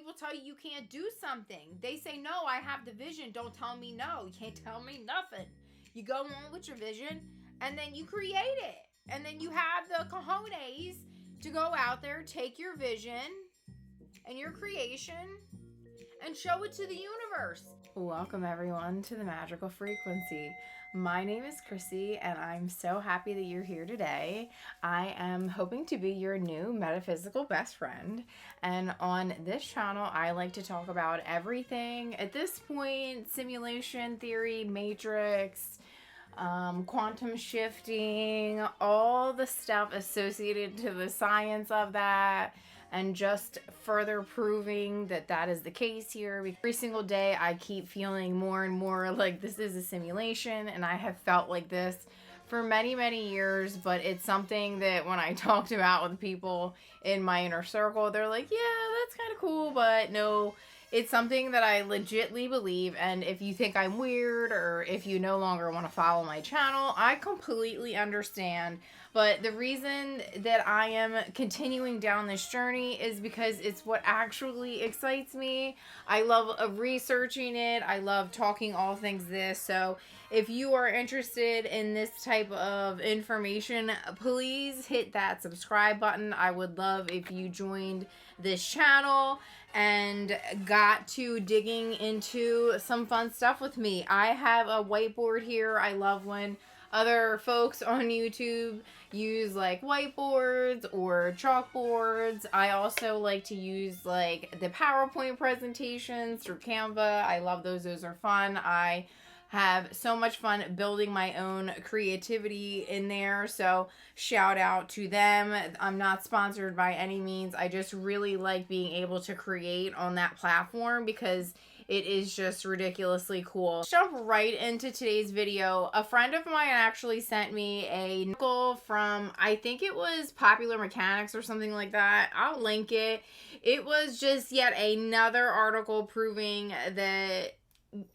people tell you can't do something. They say, no, I have the vision. Don't tell me no. You can't tell me nothing. You go on with your vision, and then you create it. And then you have the cojones to go out there, take your vision and your creation, and show it to the universe. Welcome everyone to the Magical Frequency. My name is Chrissy, and I'm so happy that you're here today. I am hoping to be your new metaphysical best friend, and on this channel I like to talk about everything at this point: simulation theory, matrix, quantum shifting, all the stuff associated to the science of that, and just further proving that that is the case here. Every single day I keep feeling more and more like this is a simulation, and I have felt like this for many years, but it's something that when I talked about with people in my inner circle, they're like, yeah, that's kind of cool, but no, it's something that I legitly believe. And if you think I'm weird, or if you no longer want to follow my channel, I completely understand. But the reason that I am continuing down this journey is because it's what actually excites me. I love researching it. I love talking all things this. So if you are interested in this type of information, please hit that subscribe button. I would love if you joined this channel and got to digging into some fun stuff with me. I have a whiteboard here. I love when other folks on YouTube use like whiteboards or chalkboards. I also like to use like the PowerPoint presentations through Canva. I love those. Those are fun. I have so much fun building my own creativity in there. So shout out to them. I'm not sponsored by any means. I just really like being able to create on that platform because it is just ridiculously cool. Let's jump right into today's video. A friend of mine actually sent me a nickel from, I think it was Popular Mechanics or something like that. I'll link it. It was just yet another article proving that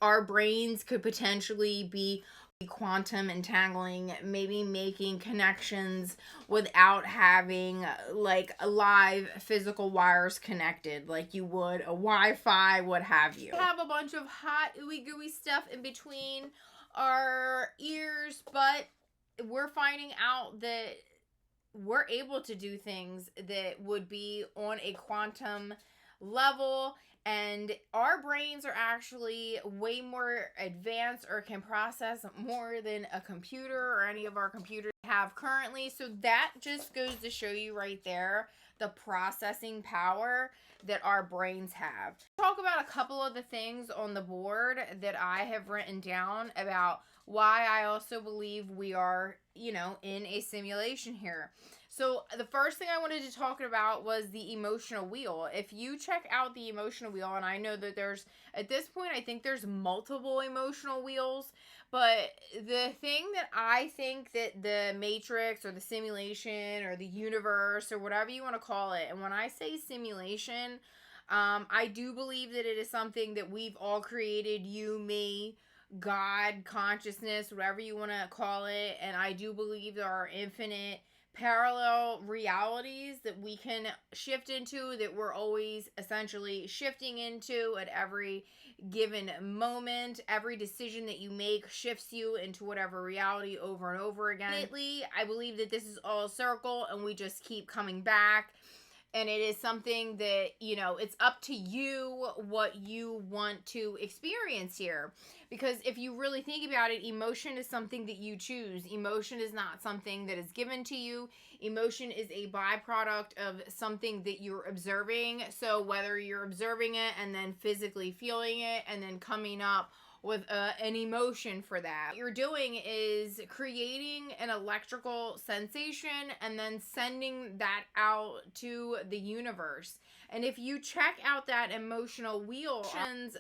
our brains could potentially be quantum entangling, maybe making connections without having like live physical wires connected like you would a Wi-Fi, what have you. We have a bunch of hot ooey gooey stuff in between our ears, but we're finding out that we're able to do things that would be on a quantum level. And our brains are actually way more advanced, or can process more than a computer or any of our computers have currently. So that just goes to show you right there the processing power that our brains have. Talk about a couple of the things on the board that I have written down about why I also believe we are, you know, in a simulation here. So the first thing I wanted to talk about was the emotional wheel. If you check out the emotional wheel, and I know that there's, at this point, I think there's multiple emotional wheels, but the thing that I think that the matrix or the simulation or the universe or whatever you want to call it, and when I say simulation, I do believe that it is something that we've all created, you, me, God, consciousness, whatever you want to call it, and I do believe there are infinite parallel realities that we can shift into, that we're always essentially shifting into at every given moment. Every decision that you make shifts you into whatever reality over and over again. Lately, I believe that this is all a circle and we just keep coming back. And it is something that, you know, it's up to you what you want to experience here. Because if you really think about it, emotion is something that you choose. Emotion is not something that is given to you. Emotion is a byproduct of something that you're observing. So whether you're observing it and then physically feeling it and then coming up with an emotion for that, what you're doing is creating an electrical sensation and then sending that out to the universe. And if you check out that emotional wheel,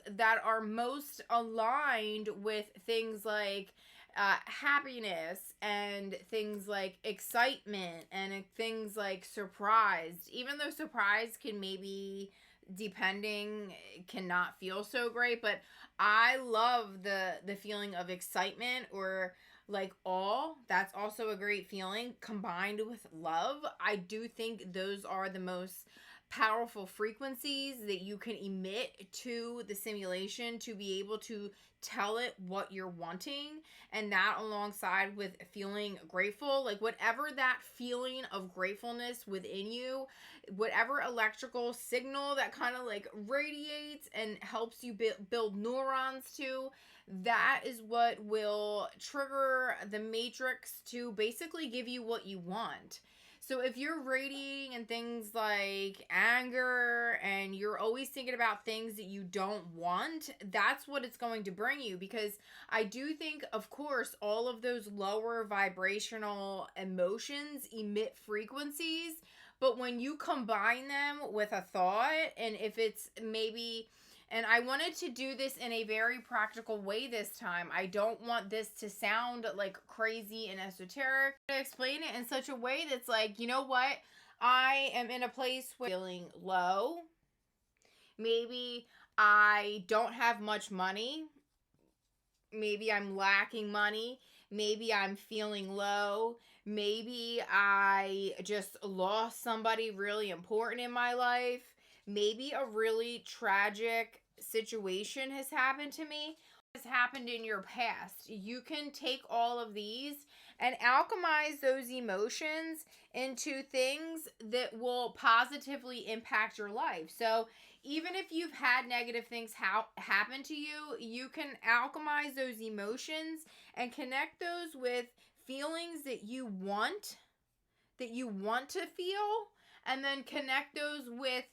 that are most aligned with things like happiness and things like excitement and things like surprise, even though surprise can maybe, depending, cannot feel so great, but I love the feeling of excitement or like awe. That's also a great feeling combined with love. I do think those are the most powerful frequencies that you can emit to the simulation to be able to tell it what you're wanting, and that alongside with feeling grateful, like whatever that feeling of gratefulness within you, whatever electrical signal that kind of like radiates and helps you build neurons to, that is what will trigger the matrix to basically give you what you want. So if you're radiating and things like anger and you're always thinking about things that you don't want, that's what it's going to bring you. Because I do think, of course, all of those lower vibrational emotions emit frequencies, but when you combine them with a thought, and if it's maybe, and I wanted to do this in a very practical way this time. I don't want this to sound like crazy and esoteric. I explain it in such a way that's like, you know what? I am in a place where I'm feeling low. Maybe I don't have much money. Maybe I'm lacking money. Maybe I'm feeling low. Maybe I just lost somebody really important in my life. Maybe a really tragic situation has happened to me, has happened in your past. You can take all of these and alchemize those emotions into things that will positively impact your life. So even if you've had negative things happen to you, you can alchemize those emotions and connect those with feelings that you want to feel, and then connect those with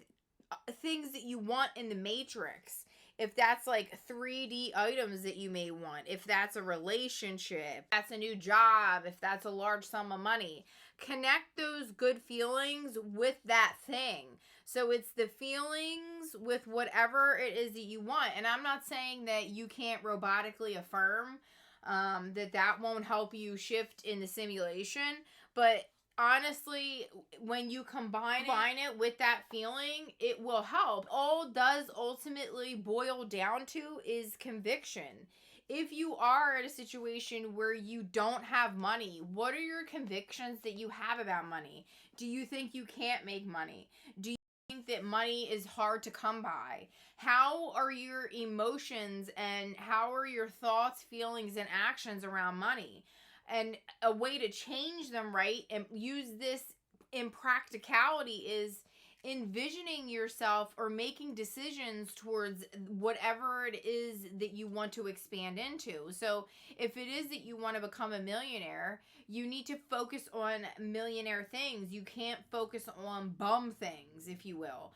things that you want in the matrix. If that's like 3D items that you may want, if that's a relationship, that's a new job, if that's a large sum of money, connect those good feelings with that thing. So it's the feelings with whatever it is that you want. And I'm not saying that you can't robotically affirm, that won't help you shift in the simulation, but honestly, when you combine it with that feeling, it will help. All does ultimately boil down to is conviction. If you are at a situation where you don't have money, what are your convictions that you have about money? Do you think you can't make money? Do you think that money is hard to come by? How are your emotions and how are your thoughts, feelings, and actions around money? And a way to change them, right, and use this in practicality is envisioning yourself or making decisions towards whatever it is that you want to expand into. So if it is that you want to become a millionaire, you need to focus on millionaire things. You can't focus on bum things, if you will.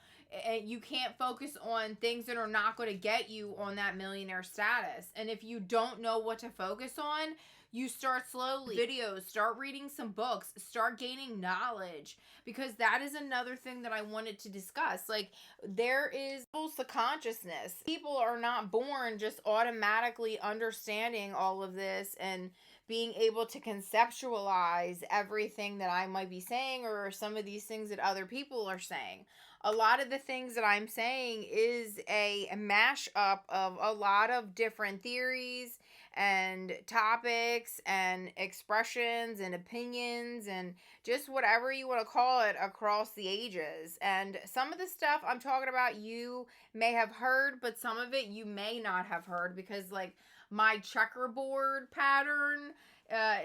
And you can't focus on things that are not going to get you on that millionaire status. And if you don't know what to focus on, you start slowly. Videos, start reading some books, start gaining knowledge, because that is another thing that I wanted to discuss. Like, there is levels of consciousness. People are not born just automatically understanding all of this and being able to conceptualize everything that I might be saying or some of these things that other people are saying. A lot of the things that I'm saying is a mashup of a lot of different theories and topics and expressions and opinions and just whatever you want to call it across the ages. And some of the stuff I'm talking about you may have heard, but some of it you may not have heard, because like my checkerboard pattern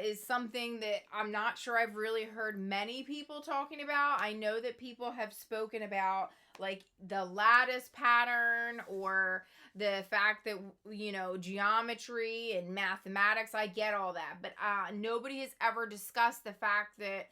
is something that I'm not sure I've really heard many people talking about. I know that people have spoken about like the lattice pattern or the fact that, you know, geometry and mathematics, I get all that. But nobody has ever discussed the fact that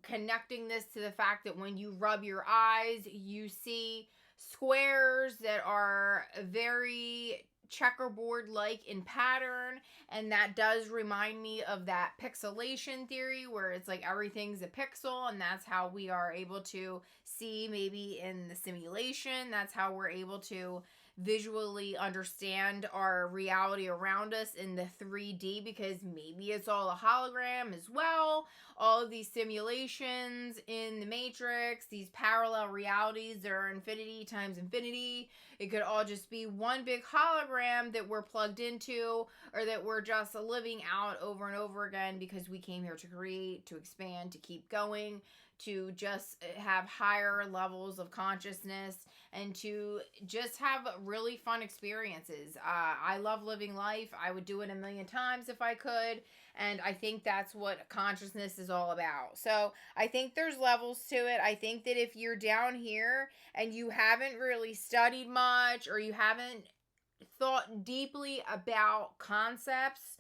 connecting this to the fact that when you rub your eyes, you see squares that are very checkerboard like in pattern, and that does remind me of that pixelation theory where it's like everything's a pixel, and that's how we are able to see maybe in the simulation. That's how we're able to visually understand our reality around us in the 3D, because maybe it's all a hologram as well. All of these simulations in the Matrix, these parallel realities, there are infinity times infinity. It could all just be one big hologram that we're plugged into, or that we're just living out over and over again because we came here to create, to expand, to keep going, to just have higher levels of consciousness and to just have really fun experiences. I love living life. I would do it a million times if I could. And I think that's what consciousness is all about. So I think there's levels to it. I think that if you're down here and you haven't really studied much, or you haven't thought deeply about concepts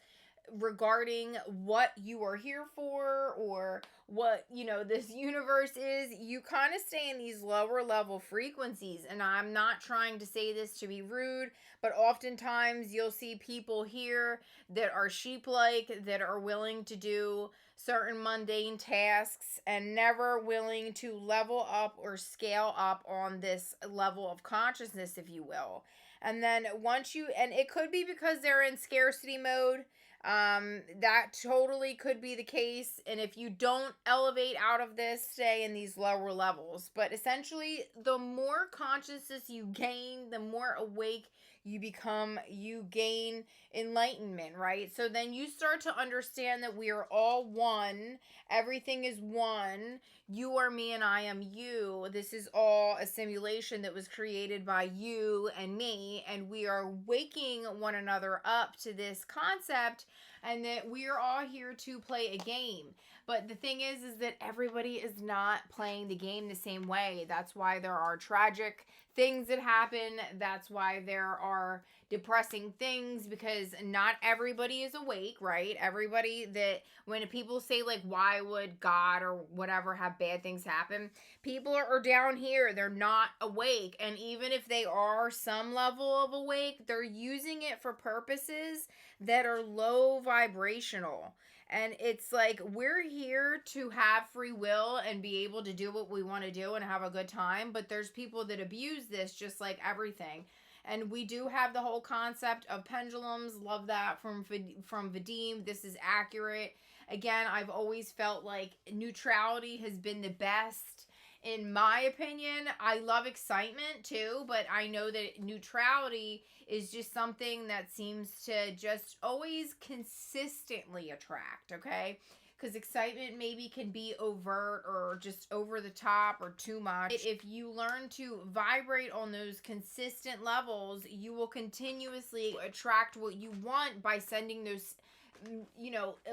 regarding what you are here for, or what, this universe is, you kind of stay in these lower level frequencies. And I'm not trying to say this to be rude, but oftentimes you'll see people here that are sheep like, that are willing to do certain mundane tasks and never willing to level up or scale up on this level of consciousness, if you will. And then and it could be because they're in scarcity mode. That totally could be the case. And if you don't elevate out of this, stay in these lower levels. But essentially, the more consciousness you gain, the more awake you become, you gain enlightenment, right? So then you start to understand that we are all one. Everything is one. You are me and I am you. This is all a simulation that was created by you and me, and we are waking one another up to this concept, and that we are all here to play a game. But the thing is that everybody is not playing the game the same way. That's why there are tragic things that happen. That's why there are depressing things, because not everybody is awake, right? Everybody that, when people say like, why would God or whatever have bad things happen? People are down here. They're not awake. And even if they are some level of awake, they're using it for purposes that are low vibrational. And it's like, we're here to have free will and be able to do what we want to do and have a good time. But there's people that abuse this, just like everything. And we do have the whole concept of pendulums. Love that from Vadim. This is accurate. Again, I've always felt like neutrality has been the best. In my opinion, I love excitement too, but I know that neutrality is just something that seems to just always consistently attract, okay? Because excitement maybe can be overt or just over the top or too much. If you learn to vibrate on those consistent levels, you will continuously attract what you want by sending those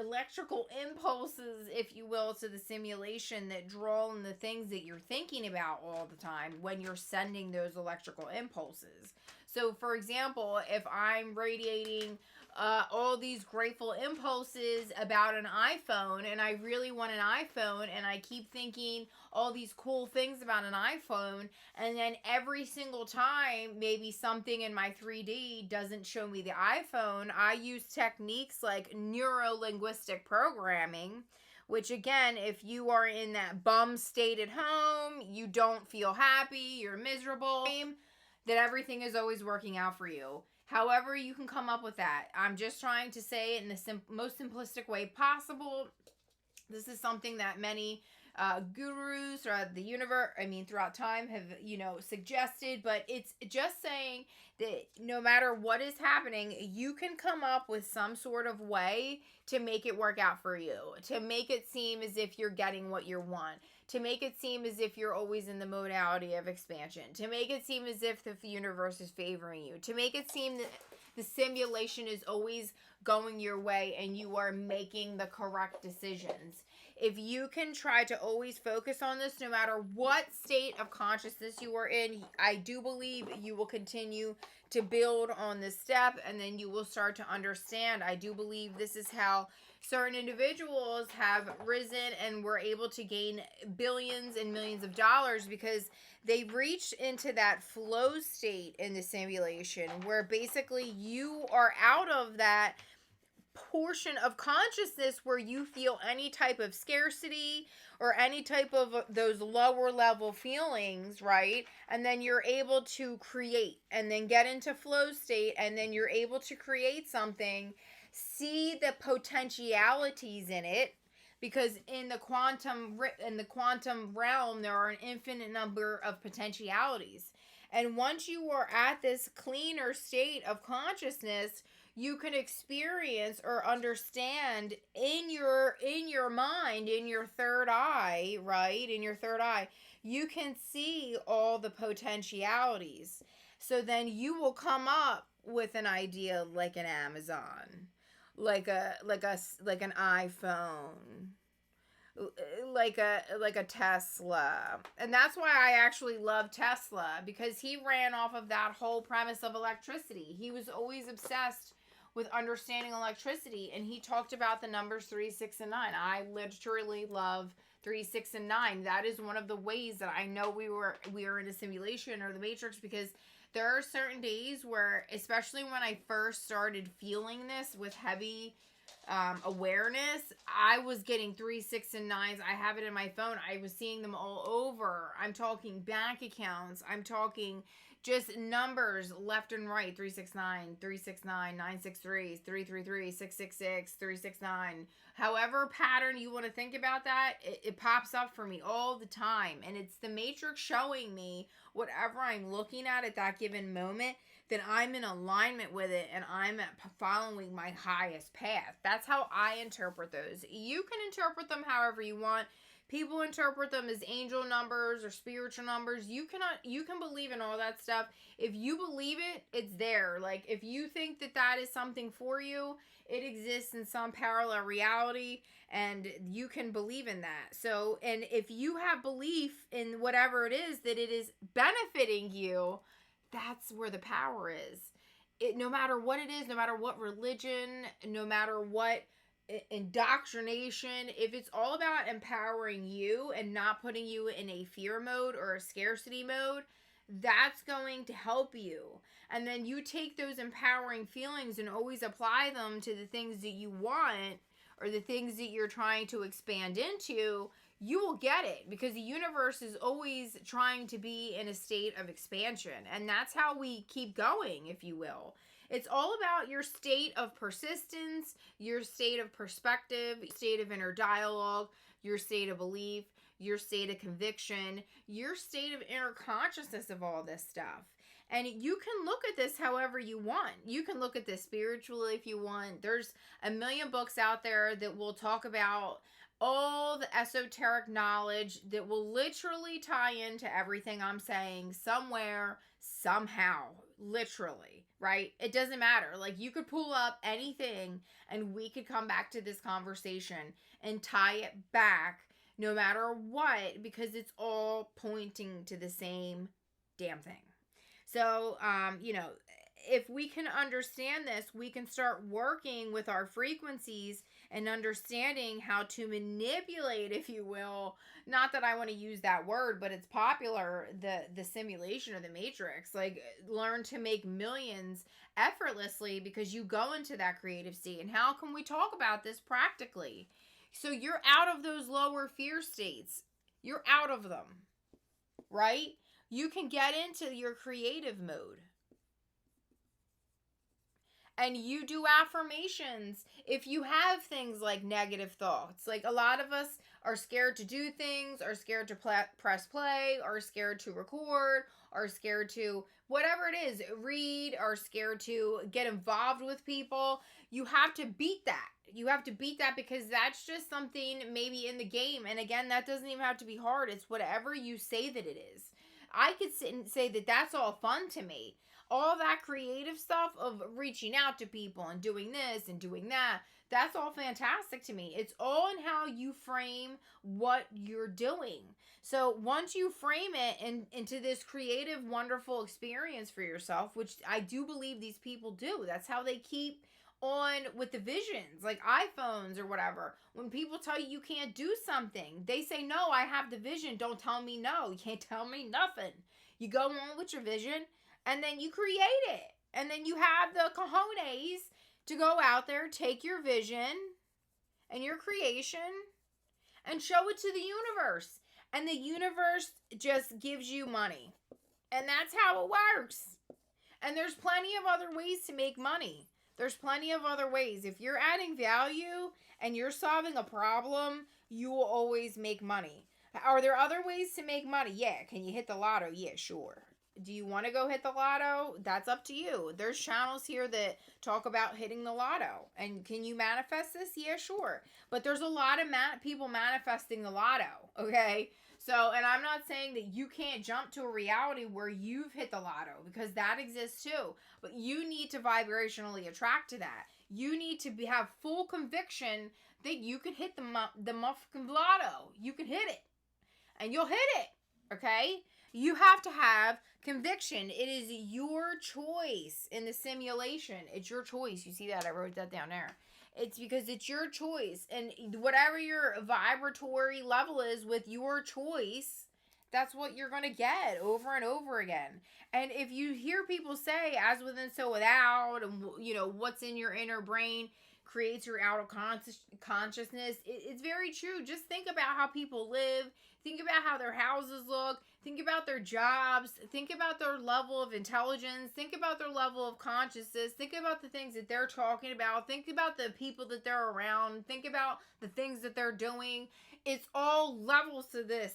electrical impulses, if you will, to the simulation that draw in the things that you're thinking about all the time when you're sending those electrical impulses. So, for example, if I'm radiating all these grateful impulses about an iPhone, and I really want an iPhone, and I keep thinking all these cool things about an iPhone, and then every single time maybe something in my 3D doesn't show me the iPhone, I use techniques like neuro-linguistic programming, which again, if you are in that bum state at home, you don't feel happy, you're miserable, that everything is always working out for you. However you can come up with that. I'm just trying to say it in the most simplistic way possible. This is something that many gurus throughout the universe, throughout time have, suggested, but it's just saying that no matter what is happening, you can come up with some sort of way to make it work out for you, to make it seem as if you're getting what you want, to make it seem as if you're always in the modality of expansion, to make it seem as if the universe is favoring you, to make it seem that the simulation is always going your way and you are making the correct decisions. If you can try to always focus on this, no matter what state of consciousness you are in, I do believe you will continue to build on this step, and then you will start to understand. I do believe this is how certain individuals have risen and were able to gain billions and millions of dollars, because they reached into that flow state in the simulation where basically you are out of that portion of consciousness where you feel any type of scarcity or any type of those lower level feelings, right? And then you're able to create and then get into flow state, and then you're able to create something, see the potentialities in it, because in the quantum realm there are an infinite number of potentialities. And once you are at this cleaner state of consciousness, you can experience or understand in your mind, in your third eye, right? In your third eye, you can see all the potentialities. So then you will come up with an idea like an Amazon, like an iPhone, like a Tesla. And that's why I actually love Tesla, because he ran off of that whole premise of electricity. He was always obsessed with understanding electricity, and he talked about the numbers 3, 6, and 9. I literally love 3, 6, and 9. That is one of the ways that I know we are in a simulation or the Matrix, because there are certain days where, especially when I first started feeling this with heavy awareness, I was getting 3, 6, and 9s. I have it in my phone. I was seeing them all over. I'm talking bank accounts. I'm talking just numbers left and right. 369, 369, 963, 333, 666, 369. However pattern you want to think about that, it pops up for me all the time. And it's the Matrix showing me whatever I'm looking at that given moment, that I'm in alignment with it and I'm following my highest path. That's how I interpret those. You can interpret them however you want. People interpret them as angel numbers or spiritual numbers. You can believe in all that stuff. If you believe it, it's there. Like, if you think that is something for you, it exists in some parallel reality, and you can believe in that. So, and if you have belief in whatever it is that it is benefiting you, that's where the power is. No matter what it is, no matter what religion, no matter what indoctrination, if it's all about empowering you and not putting you in a fear mode or a scarcity mode, that's going to help you. And then you take those empowering feelings and always apply them to the things that you want or the things that you're trying to expand into. You will get it, because the universe is always trying to be in a state of expansion. And that's how we keep going, if you will. It's all about your state of persistence, your state of perspective, state of inner dialogue, your state of belief, your state of conviction, your state of inner consciousness of all this stuff. And you can look at this however you want. You can look at this spiritually if you want. There's a million books out there that will talk about all the esoteric knowledge that will literally tie into everything I'm saying somewhere, somehow, literally, right? It doesn't matter. Like, you could pull up anything and we could come back to this conversation and tie it back no matter what, because it's all pointing to the same damn thing. So, if we can understand this, we can start working with our frequencies and understanding how to manipulate, if you will. Not that I want to use that word, but it's popular, the simulation or the Matrix. Like, learn to make millions effortlessly because you go into that creative state. And how can we talk about this practically? So you're out of those lower fear states. You're out of them, right? You can get into your creative mode. And you do affirmations if you have things like negative thoughts. Like, a lot of us are scared to do things, are scared to press play, are scared to record, are scared to whatever it is, read, are scared to get involved with people. You have to beat that. You have to beat that, because that's just something maybe in the game. And again, that doesn't even have to be hard. It's whatever you say that it is. I could sit and say that that's all fun to me. All that creative stuff of reaching out to people and doing this and doing that, that's all fantastic to me. It's all in how you frame what you're doing. So once you frame it into this creative, wonderful experience for yourself, which I do believe these people do, that's how they keep on with the visions, like iPhones or whatever. When people tell you can't do something, they say, no, I have the vision. Don't tell me no. You can't tell me nothing. You go on with your vision, and then you create it. And then you have the cojones to go out there, take your vision and your creation and show it to the universe. And the universe just gives you money. And that's how it works. And there's plenty of other ways to make money. There's plenty of other ways. If you're adding value and you're solving a problem, you will always make money. Are there other ways to make money? Yeah. Can you hit the lotto? Yeah, sure. Do you want to go hit the lotto? That's up to you. There's channels here that talk about hitting the lotto. And can you manifest this? Yeah, sure. But there's a lot of people manifesting the lotto, okay? So, and I'm not saying that you can't jump to a reality where you've hit the lotto, because that exists too. But you need to vibrationally attract to that. You need to have full conviction that you can hit the motherfucking lotto. You can hit it. And you'll hit it, okay? You have to have conviction. It is your choice in the simulation. It's your choice. You see that? I wrote that down there. It's because it's your choice. And whatever your vibratory level is with your choice, that's what you're going to get over and over again. And if you hear people say, as within, so without, and, you know, what's in your inner brain creates your outer consciousness, it's very true. Just think about how people live. Think about how their houses look. Think about their jobs. Think about their level of intelligence. Think about their level of consciousness. Think about the things that they're talking about. Think about the people that they're around. Think about the things that they're doing. It's all levels to this,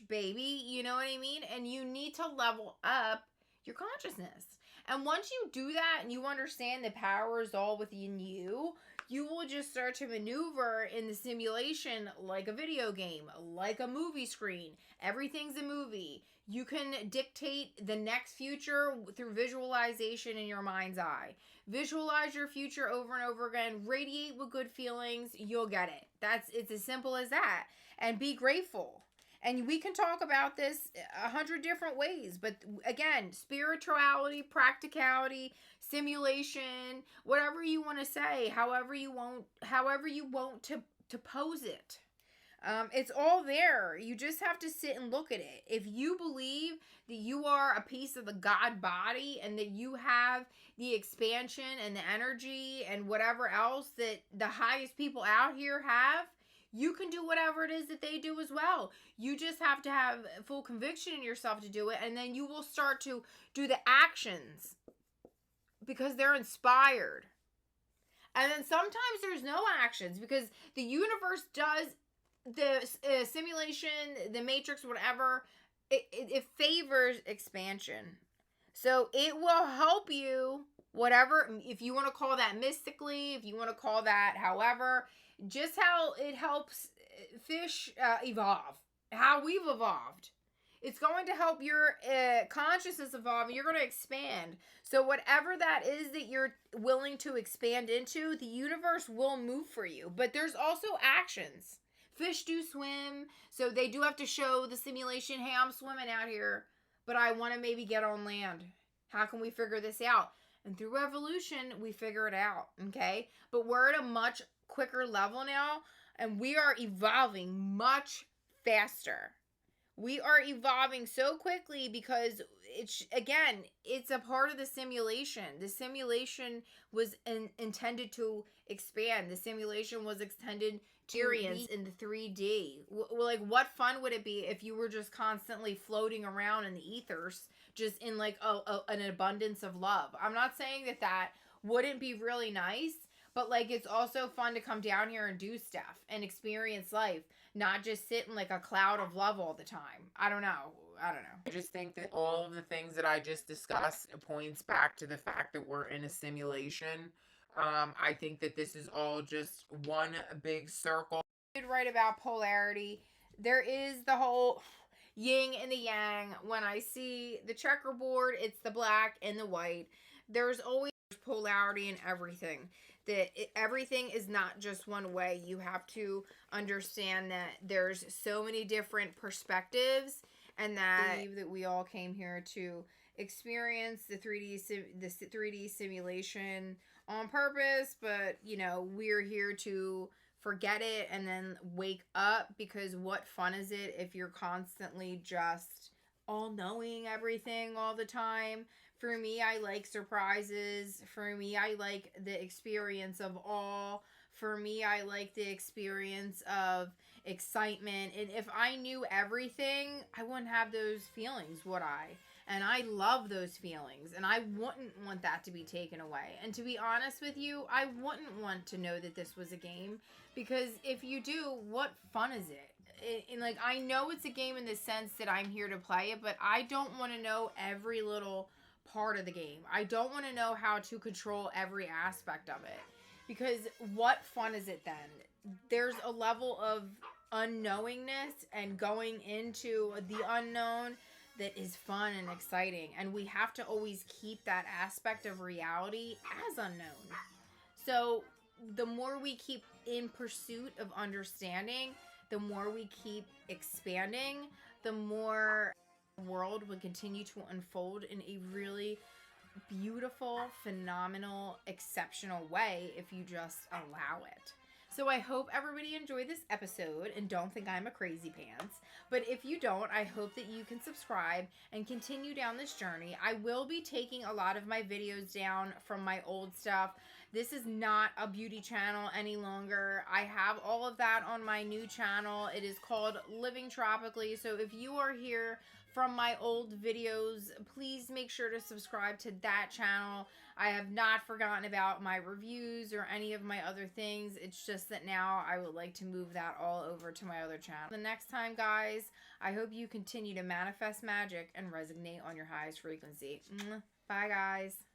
baby. You know what I mean? And you need to level up your consciousness. And once you do that and you understand the power is all within you, you will just start to maneuver in the simulation like a video game, like a movie screen. Everything's a movie. You can dictate the next future through visualization in your mind's eye. Visualize your future over and over again. Radiate with good feelings. You'll get it. It's as simple as that. And be grateful. And we can talk about this 100 different ways. But again, spirituality, practicality, simulation, whatever you want to say, however you want to pose it. It's all there. You just have to sit and look at it. If you believe that you are a piece of the God body and that you have the expansion and the energy and whatever else that the highest people out here have, you can do whatever it is that they do as well. You just have to have full conviction in yourself to do it, and then you will start to do the actions because they're inspired. And then sometimes there's no actions because the universe does the simulation, the matrix, whatever, it favors expansion. So it will help you, whatever, if you want to call that mystically, if you want to call that however, just how it helps fish evolve, how we've evolved. It's going to help your consciousness evolve, and you're going to expand. So whatever that is that you're willing to expand into, the universe will move for you. But there's also actions. Fish do swim, so they do have to show the simulation, hey, I'm swimming out here, but I want to maybe get on land. How can we figure this out? And through evolution, we figure it out, okay? But we're at a much quicker level now, and we are evolving much faster. We are evolving so quickly because it's a part of the simulation. The simulation was intended to expand. The simulation was extended to experience in the 3D. Like, what fun would it be if you were just constantly floating around in the ethers, just in like an abundance of love? I'm not saying that wouldn't be really nice, but like it's also fun to come down here and do stuff and experience life, not just sit in like a cloud of love all the time. I don't know. I just think that all of the things that I just discussed points back to the fact that we're in a simulation. I think that this is all just one big circle. I did write about polarity. There is the whole yin and the yang. When I see the checkerboard, it's the black and the white. There's always polarity in everything. Everything is not just one way. You have to understand that there's so many different perspectives, and that I believe that we all came here to experience the 3D simulation on purpose, but you know, we're here to forget it and then wake up, because what fun is it if you're constantly just all knowing everything all the time? For me, I like surprises. For me, I like the experience of awe. For me, I like the experience of excitement. And if I knew everything, I wouldn't have those feelings, would I? And I love those feelings, and I wouldn't want that to be taken away. And to be honest with you, I wouldn't want to know that this was a game, because if you do, what fun is it? like, I know it's a game in the sense that I'm here to play it, but I don't want to know every little part of the game. I don't want to know how to control every aspect of it, because what fun is it then? There's a level of unknowingness and going into the unknown that is fun and exciting, and we have to always keep that aspect of reality as unknown. So the more we keep in pursuit of understanding, the more we keep expanding, the more the world will continue to unfold in a really beautiful, phenomenal, exceptional way if you just allow it. So I hope everybody enjoyed this episode and don't think I'm a crazy pants. But if you don't, I hope that you can subscribe and continue down this journey. I will be taking a lot of my videos down from my old stuff. This is not a beauty channel any longer. I have all of that on my new channel. It is called Living Tropically. So if you are here from my old videos, please make sure to subscribe to that channel. I have not forgotten about my reviews or any of my other things. It's just that now I would like to move that all over to my other channel. The next time, guys, I hope you continue to manifest magic and resonate on your highest frequency. Bye, guys.